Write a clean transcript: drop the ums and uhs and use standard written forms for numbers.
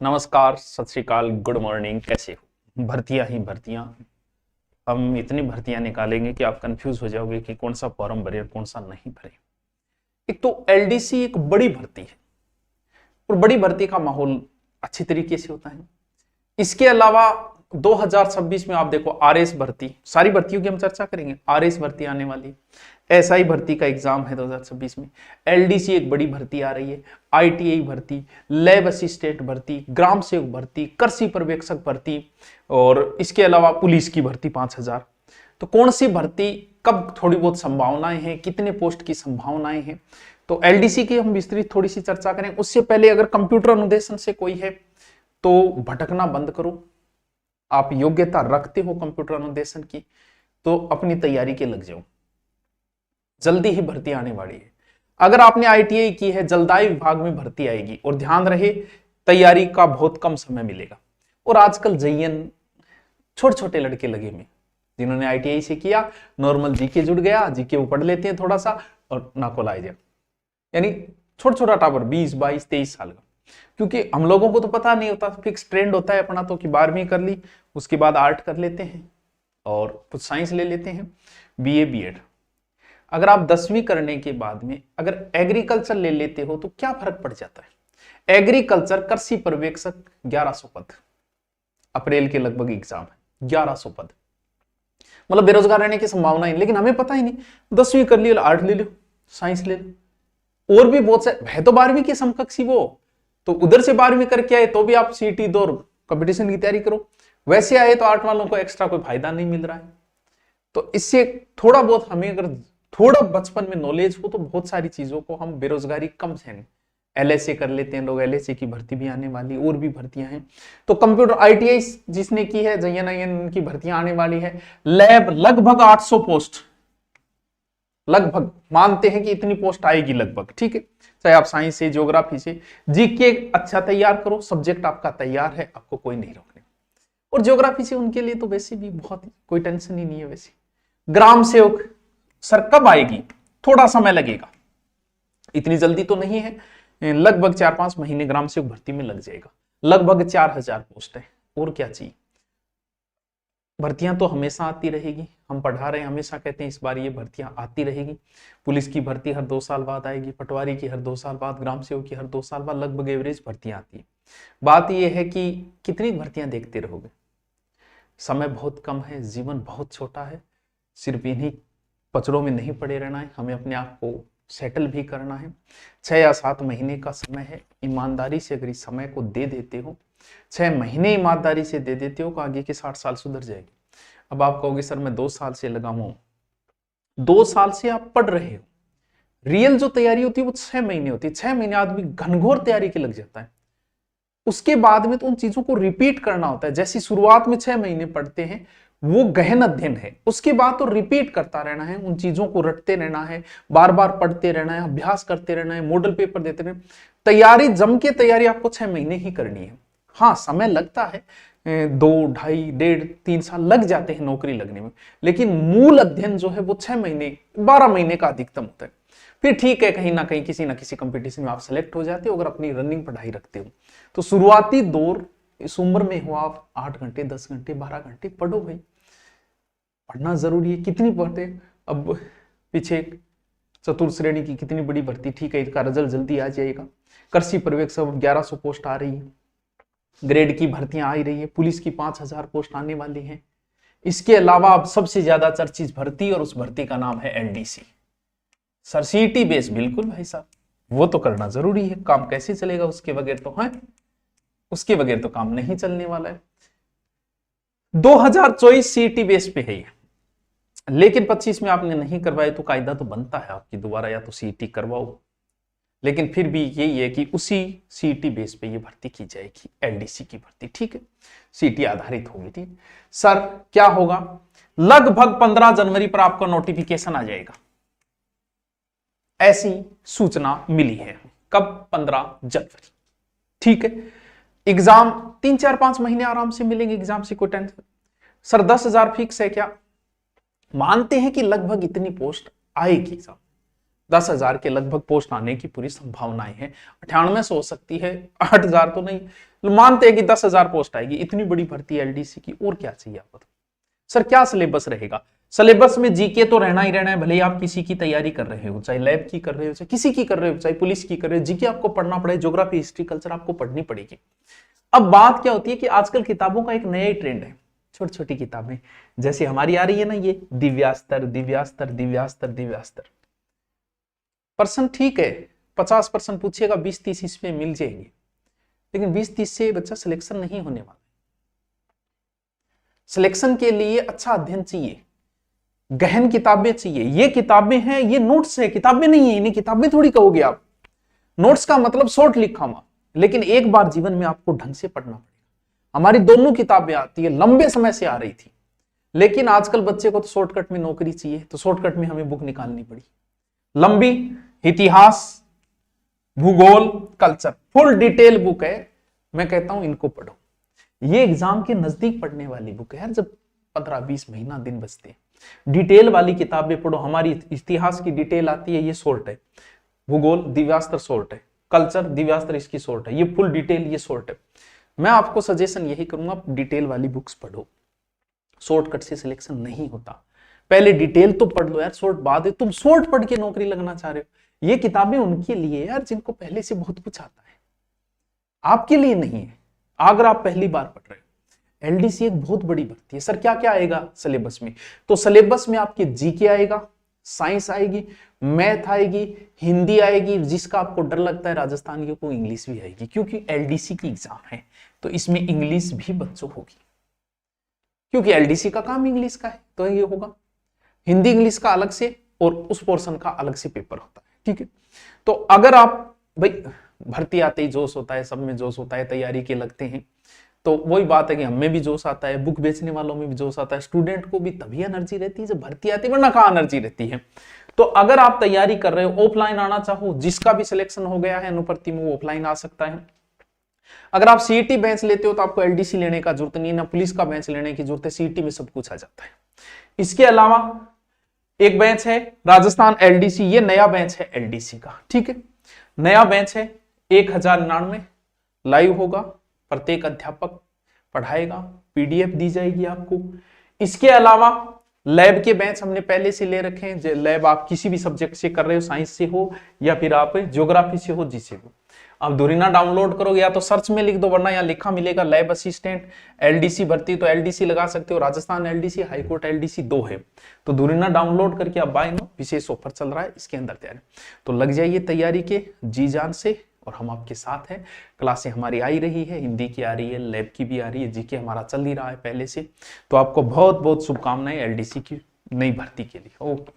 नमस्कार, सत श्री अकाल, गुड मॉर्निंग। कैसे हो? भर्तियां ही भर्तियां। हम इतनी भर्तियां निकालेंगे कि आप कंफ्यूज हो जाओगे कि कौन सा फॉर्म भरे और कौन सा नहीं भरे। एक तो एलडीसी एक बड़ी भर्ती है और बड़ी भर्ती का माहौल अच्छी तरीके से होता है। इसके अलावा 2026 में आप देखो आरएस भर्ती, सारी भर्तियों की हम चर्चा करेंगे। आरएस भर्ती आने वाली, एसआई भर्ती का एग्जाम है 2026 में, एलडीसी एक बड़ी भर्ती आ रही है, आईटीआई भर्ती, लैब असिस्टेंट भर्ती, ग्राम सेवक भर्ती, कृषि पर्यवेक्षक भर्ती और इसके अलावा पुलिस की भर्ती 5000। तो कौन सी भर्ती कब थोड़ी बहुत संभावनाएं हैं, कितने पोस्ट की संभावनाएं हैं, तो एलडीसी की हम विस्तृत थोड़ी सी चर्चा करें। उससे पहले अगर कंप्यूटर अनुदेशन से कोई है तो भटकना बंद करो। आप योग्यता रखते हो कंप्यूटर अनुदेशन की तो अपनी तैयारी के लग जाओ, जल्दी ही भर्ती आने वाली है। अगर आपने आईटीआई की है, जलदाय विभाग में भर्ती आएगी और ध्यान रहे तैयारी का बहुत कम समय मिलेगा। और आजकल जयन छोटे छोटे लड़के लगे में, जिन्होंने आईटीआई से किया, नॉर्मल जीके जुड़ गया, जीके वो पढ़ लेते हैं थोड़ा सा और नाको लाए जाए, यानी छोटा छोटा टावर 20 22 23 साल का। क्योंकि हम लोगों को तो पता नहीं होता, फिक्स ट्रेंड होता है अपना तो कि 12वीं कर ली, उसके बाद आर्ट कर लेते हैं और कुछ साइंस ले लेते हैं, बीए बीएड। अगर आप 10वीं करने के बाद में अगर एग्रीकल्चर ले लेते हो तो क्या फर्क पड़ जाता है। एग्रीकल्चर कृषि पर्यवेक्षक 1100 पद, अप्रैल के लगभग एग्जाम है, 1100 पद, मतलब बेरोजगार रहने की संभावना है। लेकिन हमें पता ही नहीं, 10वीं कर ली, आर्ट ले लो, साइंस ले लो, और भी बहुत से है तो 12वीं के समकक्षी वो, तो उधर से 12वीं करके आए तो भी आप सीटी दो और कंपटीशन की तैयारी करो। वैसे आए तो आर्ट वालों को एक्स्ट्रा कोई फायदा नहीं मिल रहा है। तो इससे थोड़ा बहुत हमें अगर थोड़ा बचपन में नॉलेज हो तो बहुत सारी चीजों को हम बेरोजगारी कम से एलएसए कर लेते हैं लोग। एलएसए की भर्ती भी आने वाली, और भी भर्तियां हैं। तो कंप्यूटर आईटीआई जिसने की है, जयन की भर्तियां आने वाली है। लैब लगभग 800 पोस्ट, लगभग मानते हैं कि इतनी पोस्ट आएगी लगभग, ठीक है। चाहे आप साइंस से, ज्योग्राफी से, जीके अच्छा तैयार करो, सब्जेक्ट आपका तैयार है, आपको कोई नहीं रोकने। और ज्योग्राफी से उनके लिए तो वैसे भी बहुत कोई टेंशन ही नहीं है। वैसे ग्राम सेवक सर कब आएगी, थोड़ा समय लगेगा, इतनी जल्दी तो नहीं है, लगभग 4-5 महीने ग्राम सेवक भर्ती में लग जाएगा। लगभग 4000 पोस्ट है, और क्या चाहिए। भर्तियां तो हमेशा आती रहेगी, हम पढ़ा रहे हैं, हमेशा कहते हैं इस बार ये भर्तियां आती रहेगी। पुलिस की भर्ती हर 2 साल बाद आएगी, पटवारी की हर 2 साल बाद, ग्राम सेवक की हर 2 साल बाद, लगभग एवरेज भर्तियां आती है। बात यह है कि कितनी भर्तियां देखते रहोगे, समय बहुत कम है, जीवन बहुत छोटा है, सिर्फ इन्हीं पचड़ों में नहीं पड़े रहना है, हमें अपने आप को सेटल भी करना है। 6 या 7 महीने का समय है, ईमानदारी से अगर इस समय को दे देते हो, 6 महीने ईमानदारी से दे देते हो, तो आगे के 60 साल सुधर जाएगी। अब आप कहोगे सर मैं 2 साल से लगा हूं, 2 साल से आप पढ़ रहे हो, रियल जो तैयारी होती है वो 6 महीने होती है। 6 महीने आदमी घनघोर तैयारी के लग जाता है, उसके बाद में तो उन चीजों को रिपीट करना होता है। जैसी शुरुआत में 6 महीने पढ़ते हैं वो गहन अध्ययन है, उसके बाद तो रिपीट करता रहना है, उन चीजों को रटते रहना है, बार बार पढ़ते रहना है, अभ्यास करते रहना है, मॉडल पेपर देते रहना। तैयारी जम के तैयारी आपको 6 महीने ही करनी है। हाँ समय लगता है, 2, 2.5, 1.5, 3 साल लग जाते हैं नौकरी लगने में, लेकिन मूल अध्ययन जो है वो 6 महीने 12 महीने का अधिकतम होता है। फिर ठीक है, कहीं ना कहीं किसी ना किसी कंपटीशन में आप सेलेक्ट हो जाते हो अगर अपनी रनिंग पढ़ाई रखते हो। तो शुरुआती दौर इस उम्र में हो, आप 8 घंटे 10 घंटे 12 घंटे पढ़ो भाई, पढ़ना जरूरी है। कितनी पढ़ते, अब पीछे चतुर्थ श्रेणी की कितनी बड़ी भर्ती, ठीक है, इसका रिजल्ट जल्दी आ जाएगा। कृषि पर्यवेक्षक 1100 पोस्ट आ रही है, ग्रेड की भर्तियां आ रही है, पुलिस की 5000 पोस्ट आने वाली हैं। इसके अलावा अब सबसे ज्यादा चर्चित भर्ती, और उस भर्ती का नाम है एलडीसी। सर सीटी बेस, बिल्कुल भाई साहब, वो तो करना जरूरी है, काम कैसे चलेगा उसके बगैर, तो है उसके बगैर तो काम नहीं चलने वाला है। 2024 सीटी बेस पे है ये, लेकिन 25 में आपने नहीं करवाए तो कायदा तो बनता है आपकी दोबारा या तो सीटी करवाओ। लेकिन फिर भी यही है कि उसी सीटी बेस पे ये भर्ती की जाएगी, एलडीसी की भर्ती, ठीक है, सीटी आधारित होगी। ठीक सर क्या होगा, लगभग 15 जनवरी पर आपका नोटिफिकेशन आ जाएगा, ऐसी सूचना मिली है। कब, 15 जनवरी, ठीक है। एग्जाम 3-4-5 महीने आराम से मिलेंगे, एग्जाम से कोई टेंशन। सर 10,000 फिक्स है क्या, मानते हैं कि लगभग इतनी पोस्ट आएगी। 10,000 के लगभग पोस्ट आने की पूरी संभावनाएं हैं। 98 हो सकती है, 8,000 तो नहीं, मानते हैं कि 10,000 पोस्ट आएगी। इतनी बड़ी भर्ती है एलडीसी की, और क्या चाहिए आपको? सर क्या सिलेबस रहेगा? सिलेबस में जीके तो रहना ही रहना है, भले ही आप किसी की तैयारी कर रहे हो, चाहे लैब की कर रहे हो, चाहे किसी की कर रहे हो, चाहे पुलिस की कर रहे हो, जीके आपको पढ़ना पड़ेगा, ज्योग्राफी, हिस्ट्री, कल्चर आपको पढ़नी पड़ेगी। अब बात क्या होती है कि आजकल किताबों का एक नया ही ट्रेंड है, छोटी छोटी किताबें, जैसे हमारी आ रही है ना ये दिव्यास्त्र दिव्यास्त्र दिव्यास्त्र दिव्यास्त्र। पर्सन ठीक है, 50% पूछिएगा, 20-30 इसमें मिल जाएंगे, लेकिन 20-30 से बच्चा सिलेक्शन नहीं होने वाला। सिलेक्शन के लिए अच्छा अध्ययन चाहिए, गहन किताबें चाहिए। ये किताबें हैं, ये नोट्स है, किताबें नहीं है, इन्हें किताबें थोड़ी कहोगे आप। नोट्स का मतलब शॉर्ट लिखा हुआ, लेकिन एक बार जीवन में आपको ढंग से पढ़ना पड़ेगा। हमारी दोनों किताबें आती है, लंबे समय से आ रही थी, लेकिन आजकल बच्चे को तो शॉर्टकट में नौकरी चाहिए, तो शॉर्टकट में हमें बुक निकालनी पड़ी। लंबी इतिहास, भूगोल, कल्चर, फुल डिटेल बुक है। मैं कहता हूं इनको पढ़ो, ये एग्जाम के नजदीक पढ़ने वाली बुक है यार, जब 15-20 महीना दिन बचते हैं। डिटेल वाली किताबें पढ़ो। हमारी इतिहास की डिटेल आती है, ये शॉर्ट है। भूगोल दिव्यास्त्र शॉर्ट है, कल्चर दिव्यास्त्र इसकी शॉर्ट है, ये फुल डिटेल ये शॉर्ट है। मैं आपको सजेशन यही करूंगा, डिटेल वाली बुक्स पढ़ो, शॉर्टकट से सिलेक्शन नहीं होता। पहले डिटेल तो पढ़ लो यार, शॉर्ट बाद है। तुम शॉर्ट पढ़ के नौकरी लगना चाह रहे हो, ये किताबें उनके लिए यार जिनको पहले से बहुत कुछ आता है, आपके लिए नहीं है। अगर आप पहली बार पढ़ रहे हो, एलडीसी एक बहुत बड़ी भर्ती है। सर क्या क्या आएगा सिलेबस में? तो सिलेबस में आपके जीके आएगा, साइंस आएगी, मैथ आएगी, हिंदी आएगी, जिसका आपको डर लगता है राजस्थान की को इंग्लिश भी आएगी, क्योंकि एलडीसी की एग्जाम है तो इसमें इंग्लिश भी बच्चों होगी, क्योंकि एलडीसी का काम इंग्लिश का है, तो ये होगा। हिंदी इंग्लिश का अलग से और उस पोर्शन का अलग से पेपर होता है, ठीक है। तो अगर आप भाई भर्ती आते ही जोश होता है, सब में जोश होता है, तैयारी के लगते हैं, तो वही बात है कि हमें भी जोश आता है, बुक बेचने वालों में भी जोश आता है, स्टूडेंट को भी तभी एनर्जी रहती है जब भर्ती आती है, वरना कहाँ एनर्जी रहती है। तो अगर आप तैयारी कर रहे हो, ऑफलाइन आना चाहो, जिसका भी सिलेक्शन हो गया है अनुपर्ति में, वो ऑफलाइन आ सकता है। अगर आप सीईटी बेंच लेते हो तो आपको एलडीसी लेने का जरूरत नहीं है, ना पुलिस का बेंच लेने की जरूरत है, सीईटी में सब कुछ आ जाता है। इसके अलावा एक बेंच है राजस्थान एलडीसी, ये नया बेंच है एलडीसी का, ठीक है, नया बेंच है। 1099 लाइव होगा, प्रत्येक अध्यापक पढ़ाएगा, पीडीएफ दी जाएगी आपको। इसके अलावा लैब के बेंच हमने पहले से ले रखे हैं। लैब आप किसी भी सब्जेक्ट से कर रहे हो, साइंस से हो या फिर आप ज्योग्राफी से हो, जिससे हो, अब धुरीना डाउनलोड करोगे या तो सर्च में लिख दो, वरना यहाँ लिखा मिलेगा लैब असिस्टेंट एलडीसी भर्ती, तो एलडीसी लगा सकते हो। राजस्थान एलडीसी, हाईकोर्ट एलडीसी 2 है, तो धुरीना डाउनलोड करके आप बाय नो, विशेष ऑफर चल रहा है इसके अंदर तैयारी। तो लग जाइए तैयारी के जी जान से, और हम आपके साथ हैं। क्लासें हमारी आई रही है, हिंदी की आ रही है, लैब की भी आ रही है, जीके हमारा चल ही रहा है पहले से। तो आपको बहुत बहुत शुभकामनाएं एलडीसी की नई भर्ती के लिए। ओके।